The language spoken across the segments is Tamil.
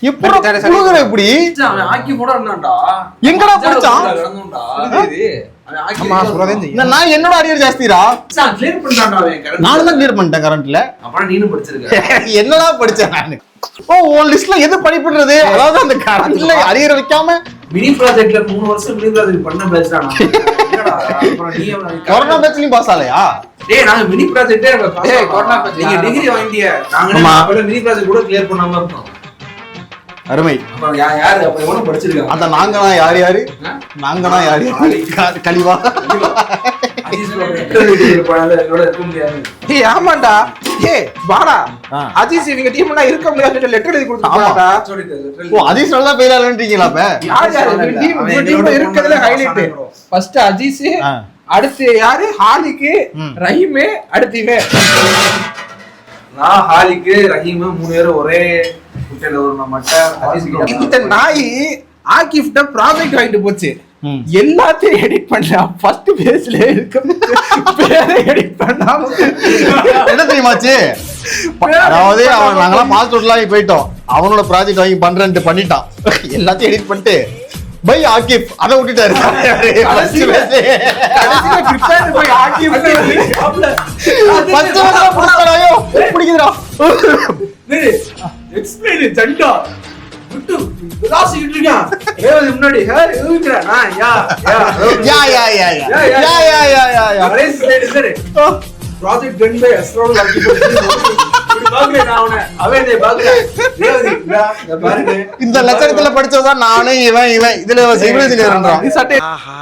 எப்படி ஆக்கி கூட இருந்தான்டா எங்கடா படிச்சான் நான் என்னோட அரியர் ஜாஸ்திரா கிளியர் பண்ணிட்டான்டா அவன் நானும் தான் கிளியர் பண்ணிட்டேன் கரண்ட்ல அப்புறம் நீனும் படிச்சிருக்க என்னடா படிச்சேன் நானு உன் லிஸ்ட்ல எது படிப்புன்றது அதாவது அந்த கரண்ட்ல அரியர் வைக்காம மினி ப்ராஜெக்ட்ல 3 வருஷம் மினி ப்ராஜெக்ட் பண்ண பேட்ச் தான் என்னடா அப்புறம் நீ கொரோனா பேட்ச்லயும் பாஸ் ஆலையா டேய் நாங்க மினி ப்ராஜெக்ட்டே டேய் கொரோனா பேட்ச் நீங்க டிகிரி வாங்கிட்டியா நாங்க அப்பல மினி ப்ராஜெக்ட் கூட கிளியர் பண்ணாம இருக்கோம் அருமை அப்புறம் யார் அப்ப எவனோ படிச்சிருக்காங்க அந்த நாங்கனா யாரு நாங்கனா யாரு கலிவா ஏய் ஆமாண்டா ஏய் வாடா அஜீஸ் இவங்க டீம்ல இருக்க முடியாதுன்னு லெட்டர் எழுதி கொடுத்தாங்கடா ஓ அஜீஸ் நல்லா பேராலன்றீங்களா அப்ப யார் டீம்ல இருக்கதுல ஹைலைட் ஃபர்ஸ்ட் அஜீஸ் அடுத்து யாரு ஹாலிக்கு ரஹீம் அடுத்து இவன் நான் ஹாலிக்கு ரஹீம் 3 பேரும் ஒரே குட்டையில ஒரு மட்ட இந்த நாய் ஆகிஃப்ட ப்ராஜெக்ட் வாங்கிட்டு போச்சு எல்லாத்தையும் எடிட் பண்ணலாம் ஃபர்ஸ்ட் பேஜ்ல இருக்க பேரை எடிட் பண்ணாம என்ன தெரியுமாச்சு அதாவது அவன் நாங்களாம் பாஸ்போர்ட்லாம் போயிட்டோம் அவனோட ப்ராஜெக்ட் வாங்கி பண்றேன்ட்டு பண்ணிட்டான் எல்லாத்தையும் எடிட் பண்ணிட்டு பை ஆகிப் அதை விட்டுட்டாரு பிடிக்குதுடா எக்ஸ்பிளைன் ஜண்டா விட்டு விலாசிட்டு இருக்கான் ரேவதி முன்னாடி யூக்குறா யா ரேஸ் ஸ்லைட் சரி ப்ராஜெக்ட் டன் பை அஸ்ட்ரோல் பாக்குறேன் நான் அவனை அவனே பாக்குறேன் ரேவதி பாருங்க இந்த லட்சணத்துல படிச்சதான் நானே இவன் இதுல சிவில் இன்ஜினியர்ன்றான் ஆஹா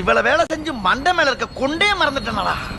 இவ்வளவு வேலை செஞ்சு மண்டை மேல இருக்க கொண்டே மறந்துட்டேனடா